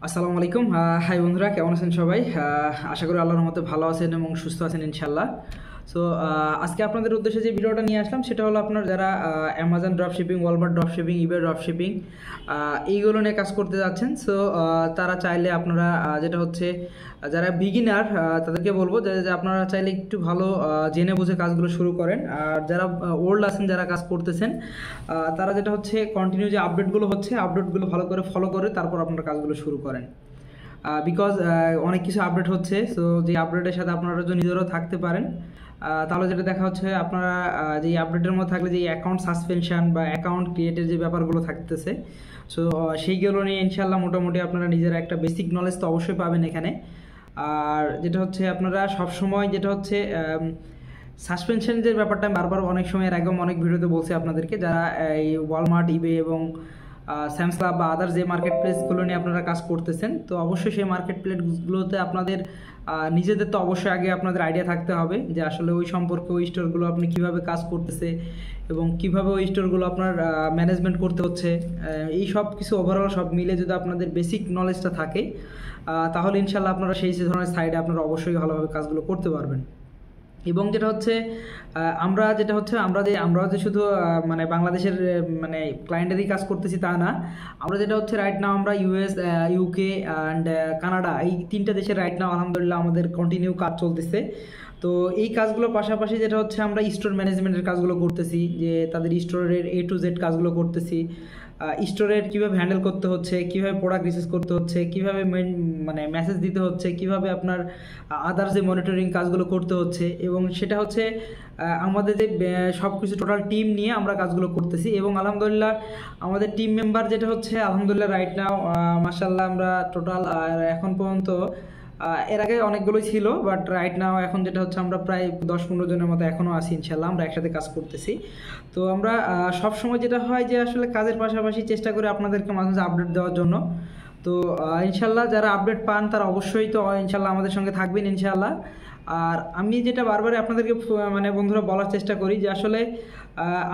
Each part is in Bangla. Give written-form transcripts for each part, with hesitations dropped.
আসসালামু আলাইকুম। হাই বন্ধুরা, কেমন আছেন সবাই? আশা করি আল্লাহর রহমতে ভালো আছেন এবং সুস্থ আছেন ইনশাল্লাহ। সো আজকে আপনাদের উদ্দেশ্যে যে ভিডিওটা নিয়ে আসলাম সেটা হলো আপনার যারা অ্যামাজন ড্রপশিপিং, ওয়ালমার্ট ড্রপশিপিং, ইবে ড্রপশিপিং এইগুলো নিয়ে কাজ করতে যাচ্ছেন। সো তারা চাইলে আপনারা যেটা হচ্ছে যারা বিগিনার তাদেরকে বলবো যে আপনারা চাইলে একটু ভালো জেনে বুঝে কাজগুলো শুরু করেন। আর যারা ওল্ড আছেন, যারা কাজ করতেছেন, তারা যেটা হচ্ছে কন্টিনিউ যে আপডেটগুলো হচ্ছে আপডেটগুলো ভালো করে ফলো করে তারপর আপনারা কাজগুলো শুরু করেন। বিকজ অনেক কিছু আপডেট হচ্ছে, সো যে আপডেটের সাথে আপনারা যদি নিজেরাও থাকতে পারেন তাহলে যেটা দেখা হচ্ছে আপনারা যে আপডেটের মধ্যে থাকলে যে অ্যাকাউন্ট সাসপেনশন বা অ্যাকাউন্ট ক্রিয়েটের যে ব্যাপারগুলো থাকতেছে, সো সেইগুলো নিয়ে ইনশাল্লাহ মোটামুটি আপনারা নিজেরা একটা বেসিক নলেজ তো অবশ্যই পাবেন এখানে। আর যেটা হচ্ছে আপনারা সবসময় যেটা হচ্ছে সাসপেনশন যে ব্যাপারটা আমি বারবার অনেক সময় এর আগেও অনেক ভিডিওতে বলছি আপনাদেরকে, যারা এই ওয়ালমার্ট, ইবে এবং স্যামসাং বা আদার যে মার্কেট প্লেসগুলো নিয়ে আপনারা কাজ করতেছেন, তো অবশ্যই সেই মার্কেট প্লেসগুলোতে আপনাদের নিজেদের তো অবশ্যই আগে আপনাদের আইডিয়া থাকতে হবে যে আসলে ওই সম্পর্কে ওই স্টোরগুলো আপনি কিভাবে কাজ করতেছে এবং কিভাবে ওই স্টোরগুলো আপনার ম্যানেজমেন্ট করতে হচ্ছে। এই সব কিছু ওভারঅল সব মিলে যদি আপনাদের বেসিক নলেজটা থাকে তাহলে ইনশাল্লাহ আপনারা সেই ধরনের সাইডে আপনারা অবশ্যই ভালোভাবে কাজগুলো করতে পারবেন। এবং যেটা হচ্ছে আমরাও যে শুধু মানে বাংলাদেশের মানে ক্লায়েন্টেরই কাজ করতেছি তা না, আমরা যেটা হচ্ছে রাইট নাও আমরা ইউএস, ইউকে অ্যান্ড কানাডা, এই তিনটা দেশের রাইট নাও আলহামদুলিল্লাহ আমাদের কন্টিনিউ কাজ চলতেছে। তো এই কাজগুলোর পাশাপাশি যেটা হচ্ছে আমরা স্টোর ম্যানেজমেন্টের কাজগুলো করতেছি, যে তাদের স্টোরের A to Z কাজগুলো করতেছি। স্টোরের কীভাবে হ্যান্ডেল করতে হচ্ছে, কীভাবে প্রোডাক্ট রিসার্চ করতে হচ্ছে, কীভাবে মানে মেসেজ দিতে হচ্ছে, কীভাবে আপনার আদার্স যে মনিটরিং কাজগুলো করতে হচ্ছে, এবং সেটা হচ্ছে আমাদের যে সব কিছু টোটাল টিম নিয়ে আমরা কাজগুলো করতেছি। এবং আলহামদুলিল্লাহ আমাদের টিম মেম্বার যেটা হচ্ছে আলহামদুলিল্লাহ রাইট নাও মাশাআল্লাহ আমরা টোটাল এখন পর্যন্ত এর আগে অনেকগুলোই ছিল, বাট রাইট নাও এখন যেটা হচ্ছে আমরা প্রায় 10-15 জনের মতো এখনও আছি ইনশাল্লাহ, আমরা একসাথে কাজ করতেছি। তো আমরা সবসময় যেটা হয় যে আসলে কাজের পাশাপাশি চেষ্টা করি আপনাদেরকে মাঝে মাঝে আপডেট দেওয়ার জন্য। তো ইনশাল্লাহ যারা আপডেট পান তারা অবশ্যই তো ইনশাল্লাহ আমাদের সঙ্গে থাকবেন ইনশাল্লাহ। আর আমি যেটা বারবারই আপনাদেরকে মানে বন্ধুরা বলার চেষ্টা করি যে আসলে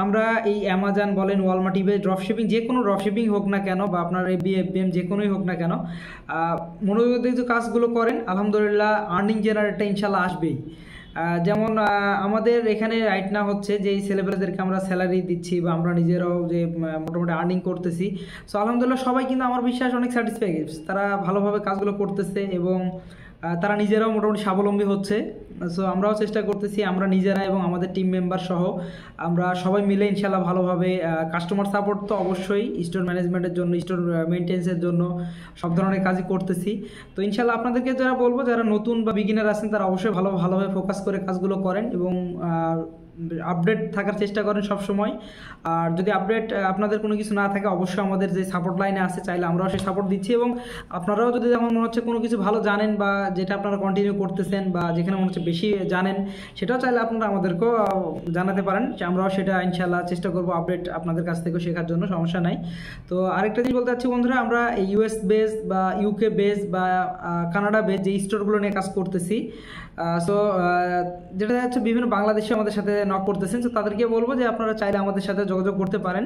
আমরা এই অ্যামাজন বলেন, ওয়ালমার্ট, ইবে ড্রপশিপিং, যে কোনো ড্রপশিপিং হোক না কেন বা আপনার FBM যে কোনোই হোক না কেন, মনোযোগ দিয়ে যে কাজগুলো করেন আলহামদুলিল্লাহ আর্নিং জেনারেটটা ইনশাল্লাহ আসবেই। যেমন আমাদের এখানে রাইট না হচ্ছে যে এই ছেলেপেলেদেরকে আমরা স্যালারি দিচ্ছি বা আমরা নিজেরাও যে মোটামুটি আর্নিং করতেছি, সো আলহামদুলিল্লাহ সবাই কিন্তু আমার বিশ্বাস অনেক স্যাটিসফাই, তারা ভালোভাবে কাজগুলো করতেছে এবং তারা নিজেরাও মোটামুটি স্বাবলম্বী হচ্ছে। সো আমরাও চেষ্টা করতেছি আমরা নিজেরা এবং আমাদের টিম মেম্বার সহ আমরা সবাই মিলে ইনশাল্লাহ ভালোভাবে কাস্টমার সাপোর্ট তো অবশ্যই স্টোর ম্যানেজমেন্টের জন্য, স্টোর মেনটেন্সের জন্য সব ধরনের কাজই করতেছি। তো ইনশাল্লাহ আপনাদেরকে যারা বলবো যারা নতুন বা বিগিনার আছেন তারা অবশ্যই ভালোভাবে ফোকাস করে কাজগুলো করেন এবং আপডেট থাকার চেষ্টা করেন সব সময়। আর যদি আপডেট আপনাদের কোনো কিছু না থাকে অবশ্যই আমাদের যে সাপোর্ট লাইনে আছে চাইলে আমরাও সেই সাপোর্ট দিচ্ছি। এবং আপনারাও যদি যেমন মনে হচ্ছে কোনো কিছু ভালো জানেন বা যেটা আপনারা কন্টিনিউ করতেছেন বা যেখানে মনে হচ্ছে বেশি জানেন, সেটাও চাইলে আপনারা আমাদেরকেও জানাতে পারেন, আমরাও সেটা ইনশাল্লাহ চেষ্টা করবো আপডেট আপনাদের কাছ থেকেও শেখার জন্য, সমস্যা নাই। তো আরেকটা জিনিস বলতে চাচ্ছি বন্ধুরা, আমরা US বেস বা UK বেস বা কানাডা বেস যে স্টোরগুলো নিয়ে কাজ করতেছি, সো যেটা হচ্ছে বিভিন্ন বাংলাদেশে আমাদের সাথে নক করতেছেন, তো তাদেরকে বলবো যে আপনারা চাইলে আমাদের সাথে যোগাযোগ করতে পারেন।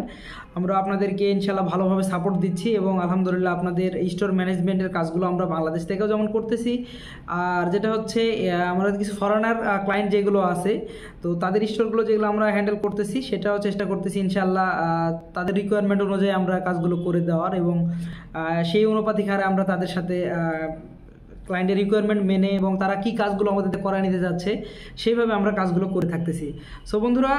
আমরা আপনাদেরকে ইনশাল্লাহ ভালোভাবে সাপোর্ট দিচ্ছি এবং আলহামদুলিল্লাহ আপনাদের স্টোর ম্যানেজমেন্টের কাজগুলো আমরা বাংলাদেশ থেকেও যেমন করতেছি, আর যেটা হচ্ছে আমাদের কিছু ফরেনার ক্লায়েন্ট যেগুলো আছে তো তাদের স্টোরগুলো যেগুলো আমরা হ্যান্ডেল করতেছি সেটাও চেষ্টা করতেছি ইনশাল্লাহ তাদের রিকোয়ারমেন্ট অনুযায়ী আমরা কাজগুলো করে দেওয়ার এবং সেই অনুপাতিক হারে আমরা তাদের সাথে ক্লায়েন্টের রিকোয়ারমেন্ট মেনে এবং তারা কি কাজগুলো আমাদের করা নিতে যাচ্ছে সেইভাবে আমরা কাজগুলো করে থাকতেছি। সো বন্ধুরা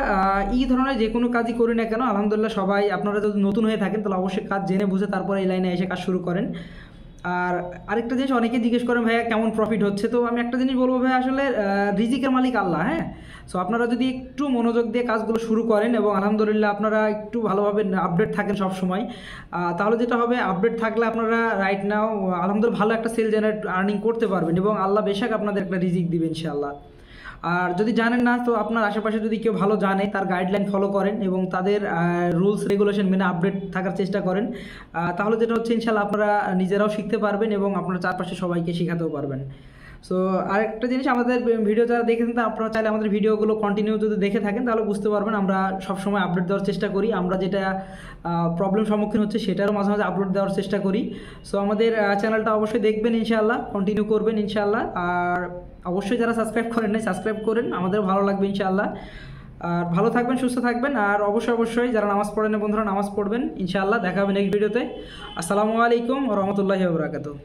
এই ধরনের যে কোনো কাজই করি না কেন আলহামদুলিল্লাহ সবাই আপনারা যদি নতুন হয়ে থাকেন তাহলে অবশ্যই কাজ জেনে বুঝে তারপরে এই লাইনে এসে কাজ শুরু করেন। আর আরেকটা জিনিস অনেকে জিজ্ঞেস করেন ভাইয়া কেমন প্রফিট হচ্ছে, তো আমি একটা জিনিস বলবো ভাইয়া আসলে রিজিকের মালিক আল্লাহ, হ্যাঁ। সো আপনারা যদি একটু মনোযোগ দিয়ে কাজগুলো শুরু করেন এবং আলহামদুলিল্লাহ আপনারা একটু ভালোভাবে আপডেট থাকেন সব সময়, তাহলে যেটা হবে আপডেট থাকলে আপনারা রাইট নাও আলহামদুলিল্লাহ ভালো একটা সেল জেনারেট আর্নিং করতে পারবেন এবং আল্লাহ বেশক আপনাদের একটা রিজিক দিবেন ইনশাআল্লাহ। আর যদি জানেন না তো আপনার আশেপাশে যদি কেউ ভালো জানে তার গাইডলাইন ফলো করেন এবং তাদের রুলস রেগুলেশন মেনে আপডেট থাকার চেষ্টা করেন, তাহলে যেটা হচ্ছে ইনশাআল্লাহ আপনারা নিজেরাও শিখতে পারবেন এবং আপনার চারপাশে সবাইকে শেখাতেও পারবেন। সো আরেকটা জিনিস, আমাদের ভিডিও যারা দেখেছেন আপনারা চাইলে আমাদের ভিডিওগুলো কন্টিনিউ যদি দেখে থাকেন তাহলে বুঝতে পারবেন আমরা সবসময় আপডেট দেওয়ার চেষ্টা করি, আমরা যেটা প্রবলেম সম্মুখীন হচ্ছে সেটারও মাঝে মাঝে আপলোড দেওয়ার চেষ্টা করি। সো আমাদের চ্যানেলটা অবশ্যই দেখবেন ইনশাআল্লাহ, কন্টিনিউ করবেন ইনশাআল্লাহ। আর অবশ্যই যারা সাবস্ক্রাইব করেন নাই সাবস্ক্রাইব করেন, আমাদেরও ভালো লাগবে ইনশাআল্লাহ। আর ভালো থাকবেন, সুস্থ থাকবেন, আর অবশ্যই যারা নামাজ পড়েন বন্ধুরা নামাজ পড়বেন ইনশাআল্লাহ। দেখা হবে নেক্সট ভিডিওতে। আসসালামু আলাইকুম ওয়া রাহমাতুল্লাহি ওয়া বারাকাতুহু।